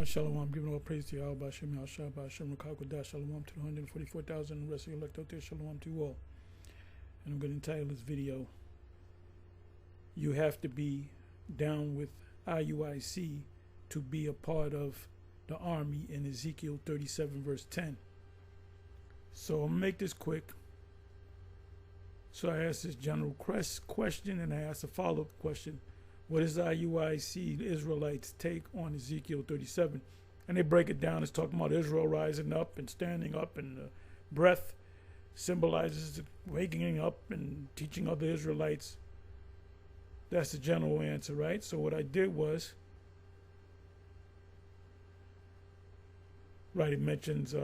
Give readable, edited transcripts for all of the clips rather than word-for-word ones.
Shalom, giving all praise to Yahweh, Hashem, Yahshua, Hashem, Rakakodah, Shalom to the 144,000 and the rest of you elect out there, Shalom to you all. And I'm going to entitle this video, You Have to Be Down with IUIC to Be a Part of the Army in Ezekiel 37 verse 10. So I'm going to make this quick. So I asked this general question and I asked a follow-up question. What is IUIC Israelites' take on Ezekiel 37? And they break it down. It's talking about Israel rising up and standing up, and the breath symbolizes waking up and teaching other Israelites. That's the general answer, right? So what I did was, right, it mentions,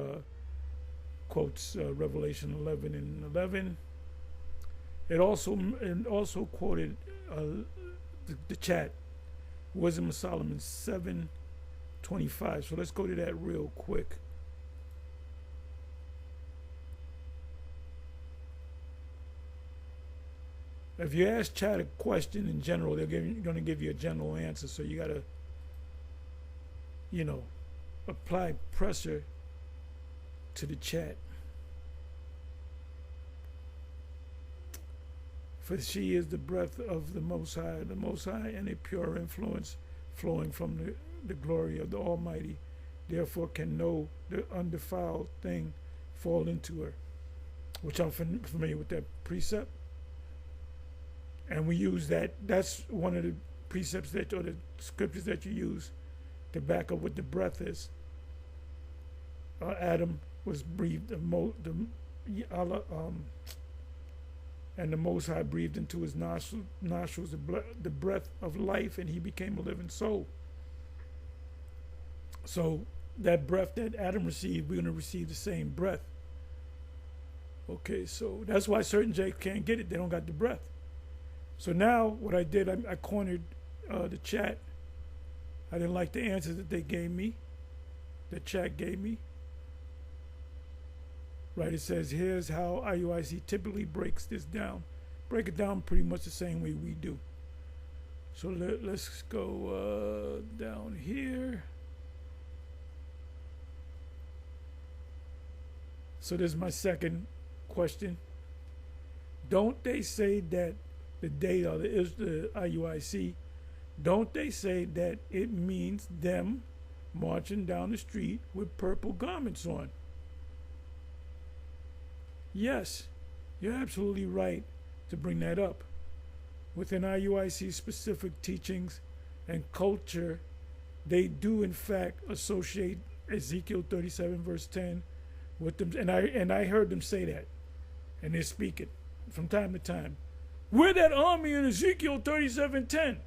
quotes Revelation 11 and 11. It also quoted the chat, Wisdom of Solomon 7:25. So let's go to that real quick. If you ask chat a question in general, they're going to give you a general answer. So you got to, apply pressure to the chat. For she is the breath of the Most High, and a pure influence flowing from the glory of the Almighty. Therefore can no the undefiled thing fall into her. Which I'm familiar with that precept. And we use that. That's one of the precepts or the scriptures that you use to back up what the breath is. Adam was breathed, and the Most High breathed into his nostrils the breath of life, and he became a living soul. So that breath that Adam received, we're going to receive the same breath. Okay, so that's why certain Jakes can't get it. They don't got the breath. So now what I did, I cornered the chat. I didn't like the answers that they gave me, the chat gave me. Right, it says, here's how IUIC typically breaks this down. Break it down pretty much the same way we do. So let's go down here. So this is my second question. Don't they say that the day of the IUIC, don't they say that it means them marching down the street with purple garments on? Yes, you're absolutely right to bring that up. Within IUIC specific teachings and culture, they do in fact associate Ezekiel 37 verse 10 with them, and I heard them say that, and they speak it from time to time. We're that army in Ezekiel 37:10.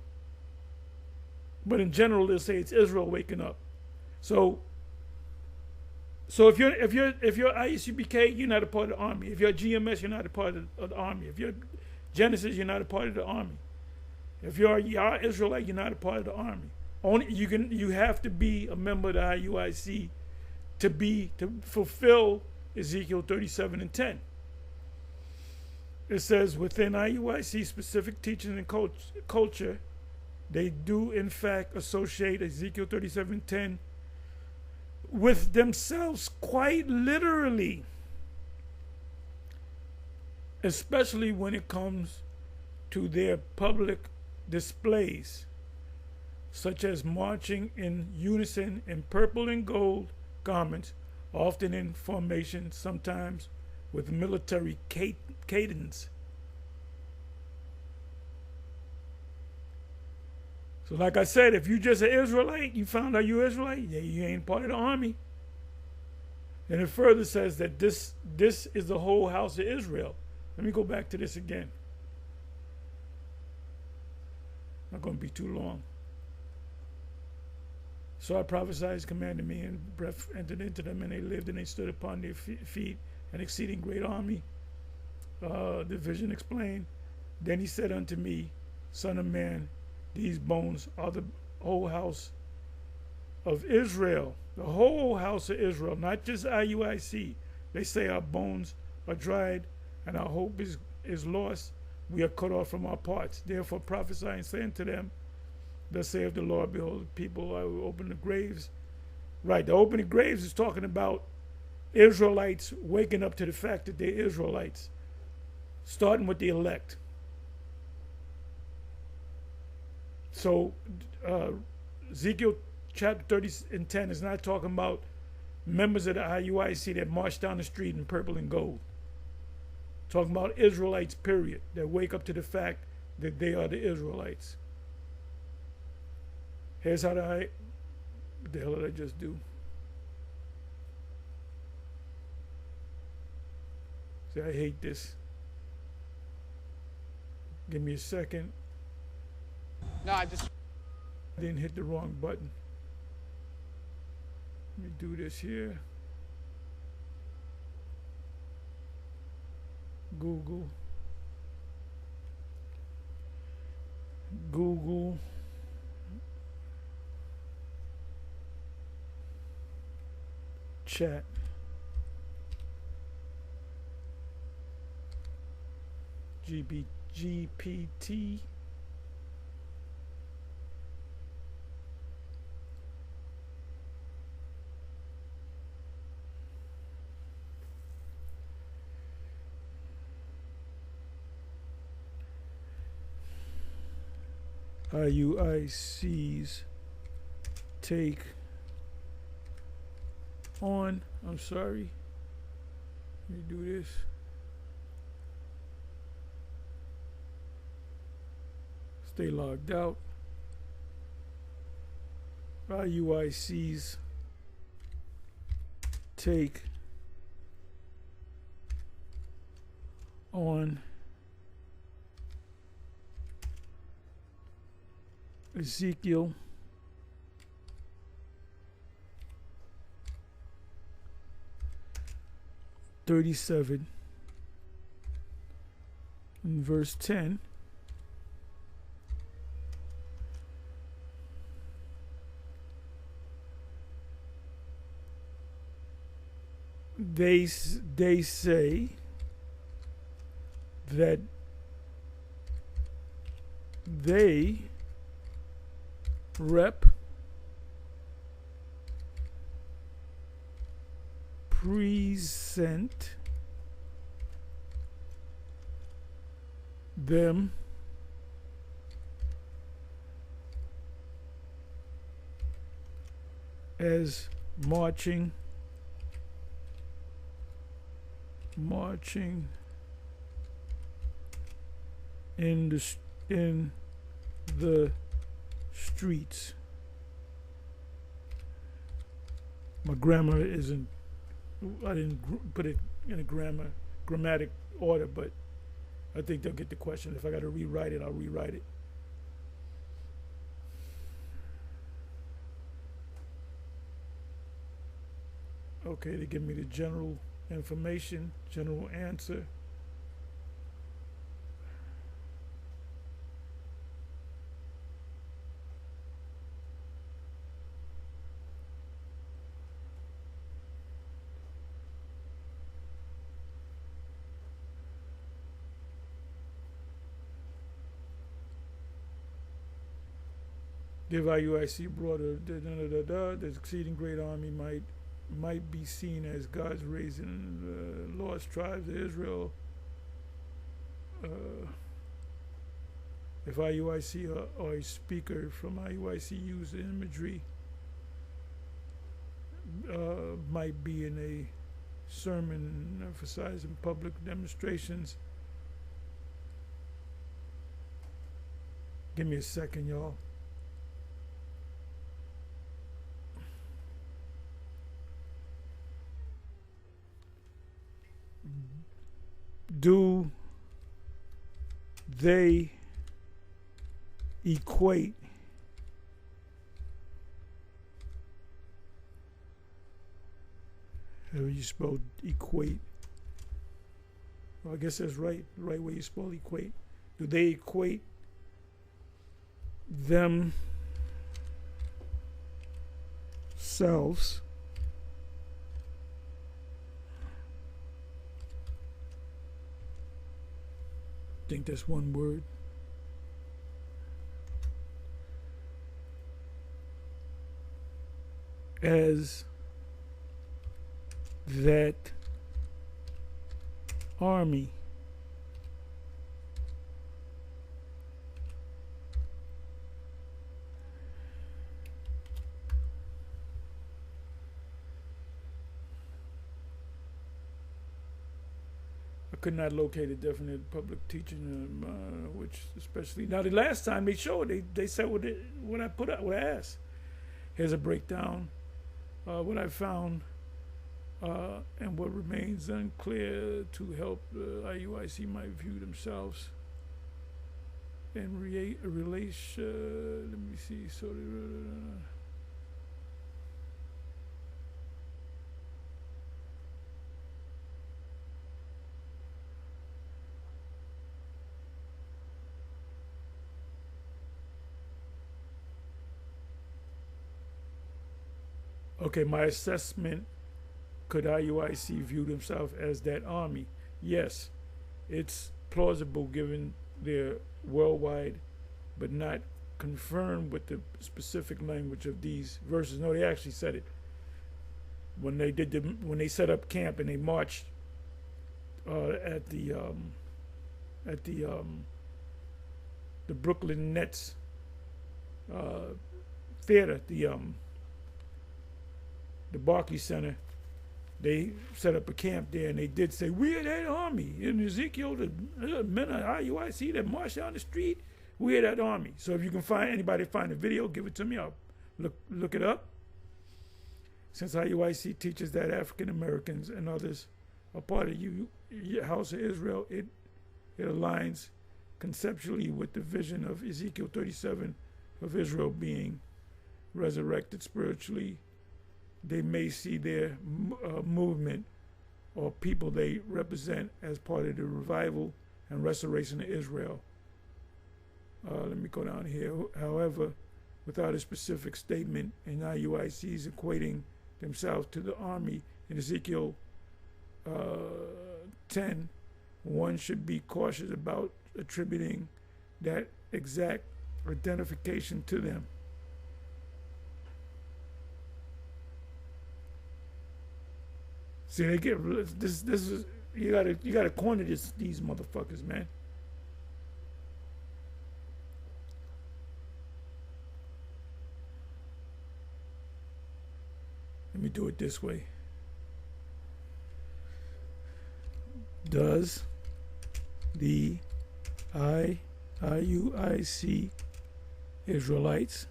But in general, they'll say it's Israel waking up. So if you're IUCBK, you're not a part of the army. If you're GMS, you're not a part of the army. If you're Genesis, you're not a part of the army. If you're Israelite, you're not a part of the army. You have to be a member of the IUIC to fulfill Ezekiel 37:10. It says within IUIC specific teaching and culture, they do in fact associate Ezekiel 37:10 with themselves quite literally, especially when it comes to their public displays, such as marching in unison in purple and gold garments, often in formation, sometimes with military cadence. So like I said, if you just an Israelite, you found out you're Israelite, yeah, you ain't part of the army. And it further says that this is the whole house of Israel. Let me go back to this again. Not going to be too long. So I prophesied, commanded me, and breath entered into them, and they lived, and they stood upon their feet, an exceeding great army. The vision explained. Then he said unto me, Son of man, these bones are the whole house of Israel. The whole house of Israel, not just IUIC. They say our bones are dried and our hope is lost. We are cut off from our parts. Therefore prophesy and say unto them, thus saith the Lord, behold, people, I will open the graves Right. The opening graves is talking about Israelites waking up to the fact that they're Israelites, starting with the elect. So, Ezekiel chapter 30 and 10 is not talking about members of the IUIC that march down the street in purple and gold. Talking about Israelites, period, that wake up to the fact that they are the Israelites. Here's how what the hell did I just do? See, I hate this. Give me a second. No, I didn't hit the wrong button. Let me do this here. Google chat. GPT. IUIC's take on, I'm sorry, let me do this. Stay logged out. IUIC's take on Ezekiel (37) in verse 10. They say that they represent them as marching in the streets. My grammar isn't, I didn't put it in a grammatic order, but I think they'll get the question. If I got to rewrite it, I'll rewrite it. Okay, they give me the general information, general answer. Give IUIC broader, the exceeding great army might be seen as God's raising the lost tribes of Israel. If IUIC or a speaker from IUIC use the imagery, might be in a sermon emphasizing public demonstrations. Give me a second, y'all. Do they equate how you spell equate? Well, I guess that's right. The right way you spell equate. Do they equate themselves think that's one word? as that army. I could not locate a definite public teaching, which especially now the last time they showed they said what I put out, what I asked. Here's a breakdown. What I found and what remains unclear to help IUIC might view themselves in relation. Let me see. So. Okay, my assessment, could IUIC view themselves as that army? Yes, it's plausible given their worldwide, but not confirmed with the specific language of these verses. No, they actually said it. When they set up camp and they marched at the Brooklyn Nets theater, the Barclays Center, they set up a camp there, and they did say, "We are that army." In Ezekiel, the men of IUIC that march down the street, we are that army. So if you can find the video, give it to me. I'll look it up. Since IUIC teaches that African Americans and others are part of the House of Israel, it aligns conceptually with the vision of Ezekiel 37 of Israel being resurrected spiritually. They may see their movement or people they represent as part of the revival and restoration of Israel. Let me go down here. However, without a specific statement, and IUIC's equating themselves to the army in Ezekiel 10, one should be cautious about attributing that exact identification to them. See, they get this. This is you gotta corner these motherfuckers, man. Let me do it this way. Does the IUIC Israelites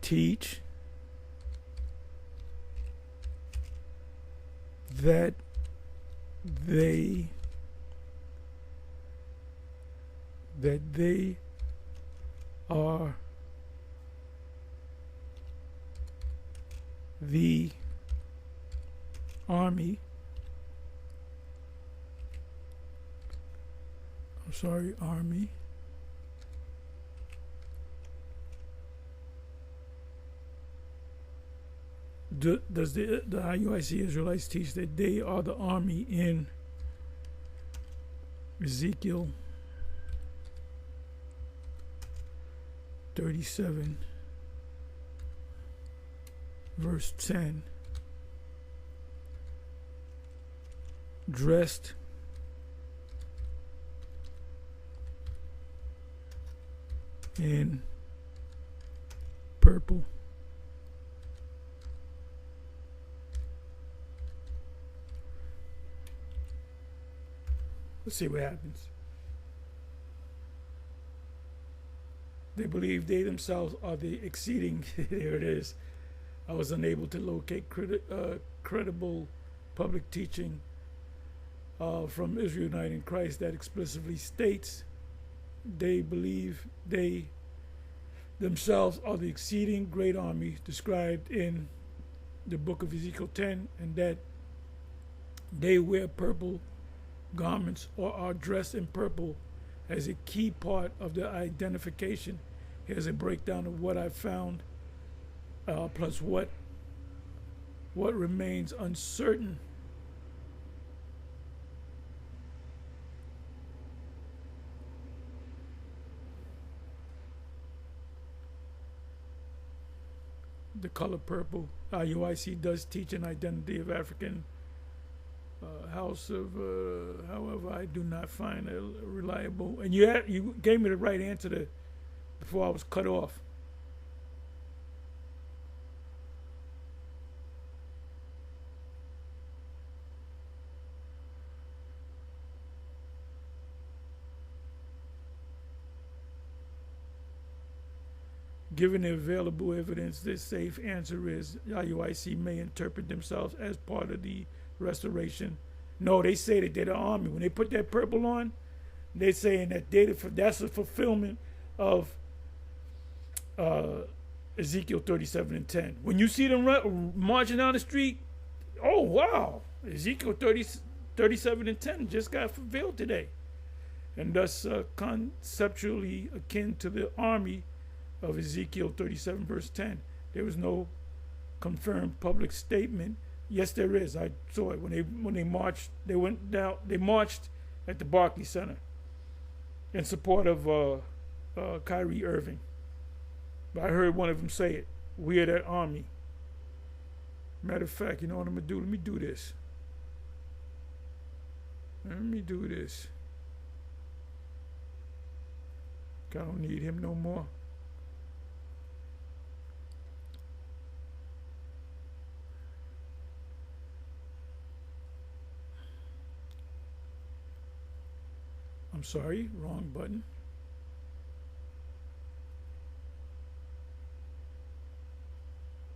teach that they are the army. Army. Does the IUIC Israelites teach that they are the army in Ezekiel 37 verse 10, dressed in purple? Let's see what happens. They believe they themselves are the exceeding. There it is. I was unable to locate credible public teaching from Israel United in Christ that explicitly states they believe they themselves are the exceeding great army described in the book of Ezekiel 10, and that they wear purple garments or are dressed in purple as a key part of their identification. Here's a breakdown of what I found, plus what remains uncertain. the color purple. IUIC does teach an identity of African house of, however, I do not find a reliable. And you gave me the right answer before I was cut off. Given the available evidence, the safe answer is IUIC may interpret themselves as part of the restoration. No, they say that they're the army. When they put that purple on, they're saying that that's a fulfillment of Ezekiel 37:10. When you see them marching down the street, oh wow, Ezekiel 37:10 just got fulfilled today, and thus conceptually akin to the army of Ezekiel 37 verse 10. There was no confirmed public statement. Yes, there is. I saw it when they marched. They went down. They marched at the Barclays Center in support of Kyrie Irving. But I heard one of them say it. We are that army. Matter of fact, you know what I'm gonna do? Let me do this. Let me do this. I don't need him no more. I'm sorry, wrong button.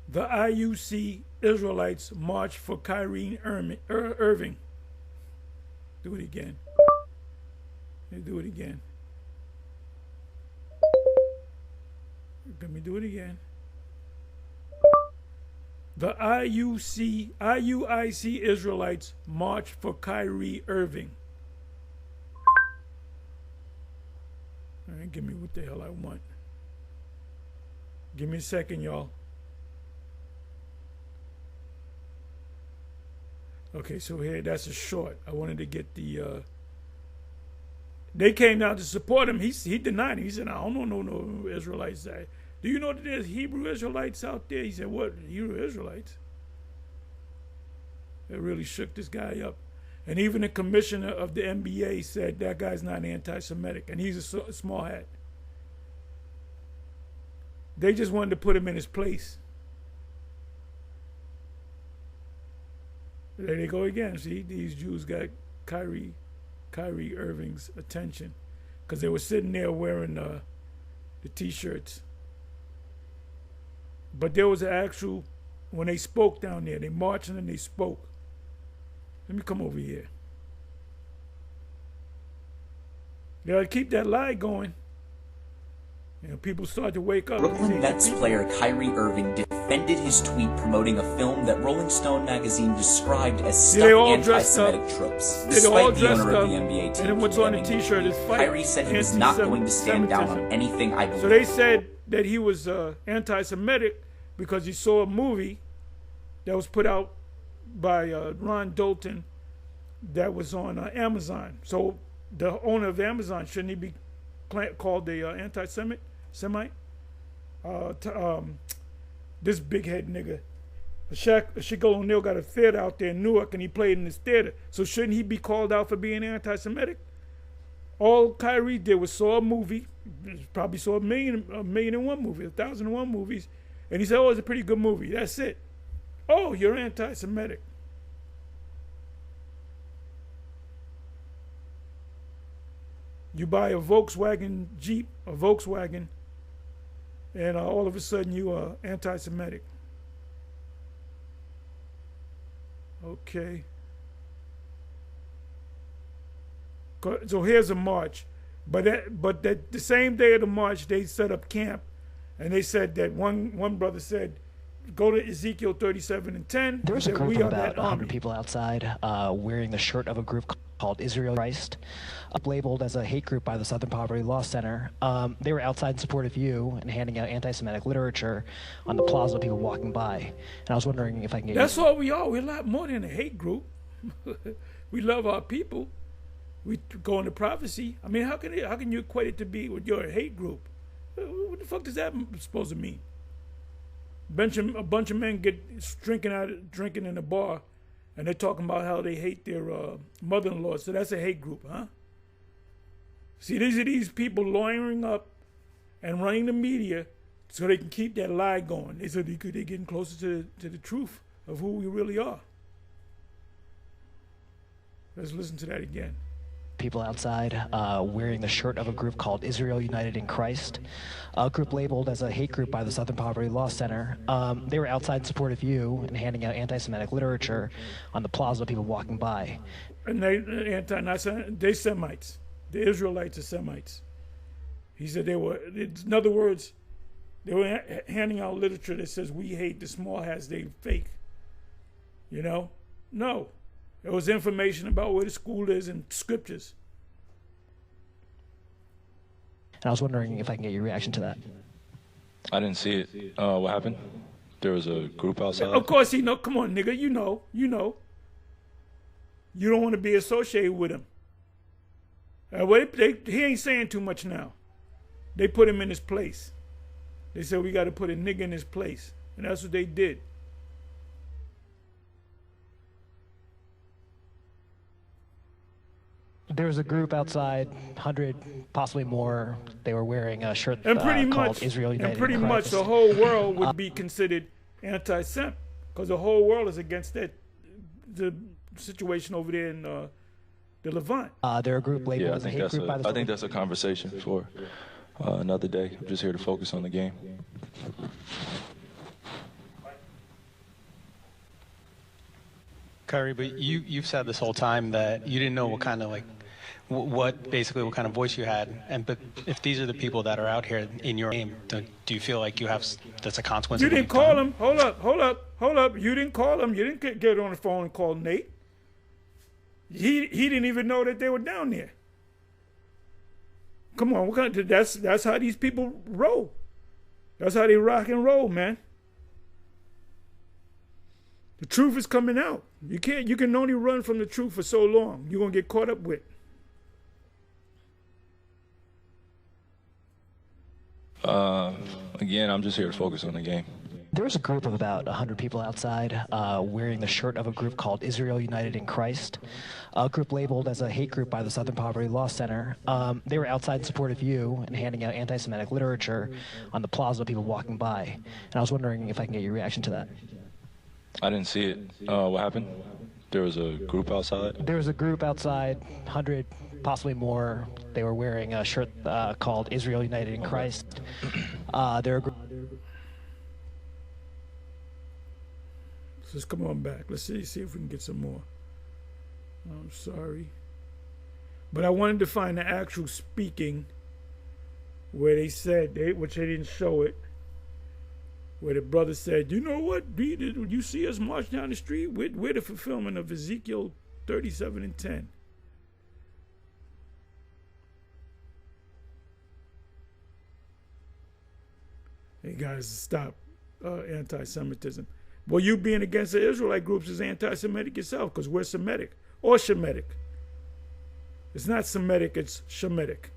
The IUIC Israelites march for Kyrie Irving. Do it again. Let me do it again. Let me do it again. The IUIC Israelites march for Kyrie Irving. All right, give me what the hell I want. Give me a second, y'all. Okay, so here, that's a short. I wanted to get the, they came down to support him. He denied it. He said, I don't know no Israelites. Do you know that there's Hebrew Israelites out there? He said, what, Hebrew Israelites? It really shook this guy up. And even the commissioner of the NBA said that guy's not anti-Semitic, and he's a small hat. They just wanted to put him in his place. There they go again. See, these Jews got Kyrie Irving's attention because they were sitting there wearing the T-shirts. But there was an actual, when they spoke down there, they marched and they spoke. Let me come over here. They gotta keep that lie going. You know, people start to wake up. Brooklyn Nets player Kyrie Irving defended his tweet promoting a film that Rolling Stone magazine described as stuffed anti-Semitic tropes, despite the owner of the NBA team. And then what's on the T-shirt is fight. Kyrie said he was not going to stand down on anything I believe. So they said that he was anti-Semitic because he saw a movie that was put out by Ron Dalton that was on Amazon. So the owner of Amazon, shouldn't he be called the anti-Semite? This big head nigga. Shaquille O'Neal got a theater out there in Newark and he played in this theater. So shouldn't he be called out for being anti-Semitic? All Kyrie did was saw a movie, probably saw a million and one movie, 1,001 movies, and he said, oh, it's a pretty good movie. That's it. Oh, you're anti-Semitic. You buy a Volkswagen Jeep, a Volkswagen, and all of a sudden you are anti-Semitic. Okay. So here's a march. But the same day of the march, they set up camp, and they said that one brother said, go to Ezekiel 37:10. There was a group of about 100 people outside wearing the shirt of a group called Israelites, labeled as a hate group by the Southern Poverty Law Center. They were outside in support of you and handing out anti-Semitic literature on the plaza of people walking by. And I was wondering if I can get That's all we are. We're a lot more than a hate group. We love our people. We go into prophecy. I mean, how can you equate it to be with your hate group? What the fuck does that supposed to mean? A bunch of men get drinking in a bar, and they're talking about how they hate their mother-in-law. So that's a hate group, huh? See, these are these people lawyering up and running the media so they can keep that lie going. They're getting closer to the truth of who we really are. Let's listen to that again. People outside wearing the shirt of a group called Israel United in Christ, a group labeled as a hate group by the Southern Poverty Law Center. They were outside in support of you and handing out anti-Semitic literature on the plaza, people walking by. And they Semites. The Israelites are Semites. He said they were, in other words, they were handing out literature that says we hate the small hats, they fake. You know? No. It was information about where the school is and scriptures. And I was wondering if I can get your reaction to that. I didn't see it. What happened? There was a group outside? Of course he know. Come on, nigga. You know. You don't want to be associated with him. He ain't saying too much now. They put him in his place. They said we got to put a nigga in his place. And that's what they did. There was a group outside, 100, possibly more. They were wearing a shirt called Israel United. And pretty much the whole world would be considered anti-Sem, because the whole world is against the situation over there in the Levant. They're a group labeled as a hate group by the... I think that's a conversation for another day. I'm just here to focus on the game. Kyrie, but you've said this whole time that you didn't know what kind of what kind of voice you had, but if these are the people that are out here in your game, do you feel like that's a consequence? You didn't call him. Hold up. You didn't call him. You didn't get on the phone and call Nate. He didn't even know that they were down there. Come on, that's how these people roll. That's how they rock and roll, man. The truth is coming out. You can only run from the truth for so long. You're gonna get caught up with. Again, I'm just here to focus on the game. There was a group of about 100 people outside wearing the shirt of a group called Israel United in Christ, a group labeled as a hate group by the Southern Poverty Law Center. They were outside in support of you and handing out anti-Semitic literature on the plaza, people walking by. And I was wondering if I can get your reaction to that. I didn't see it. What happened? There was a group outside? There was a group outside, 100, possibly more. They were wearing a shirt called Israel United in Christ. They're a group. Let's come on back. Let's see if we can get some more. I'm sorry. But I wanted to find the actual speaking where they said, which they didn't show it, where the brother said, you know what, you see us march down the street? We're the fulfillment of Ezekiel 37 and 10. Hey guys, stop anti-Semitism. Well, you being against the Israelite groups is anti-Semitic yourself, because we're Semitic or Shemitic. It's not Semitic, it's Shemitic.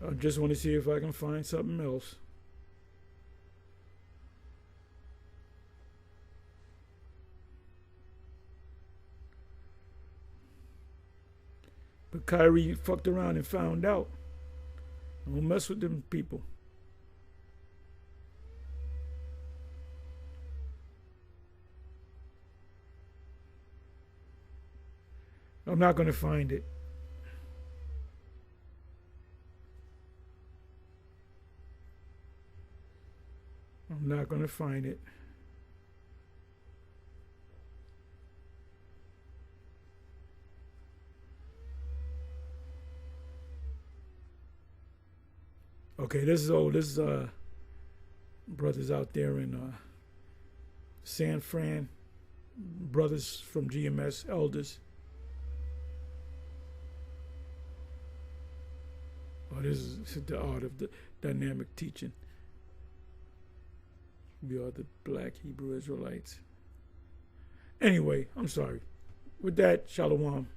I just want to see if I can find something else. But Kyrie fucked around and found out. Don't mess with them people. I'm not going to find it. I'm not going to find it. Okay, this is brothers out there in San Fran, brothers from GMS, elders. Oh, this is the art of the dynamic teaching. We are the Black Hebrew Israelites. Anyway, I'm sorry. With that, Shalom.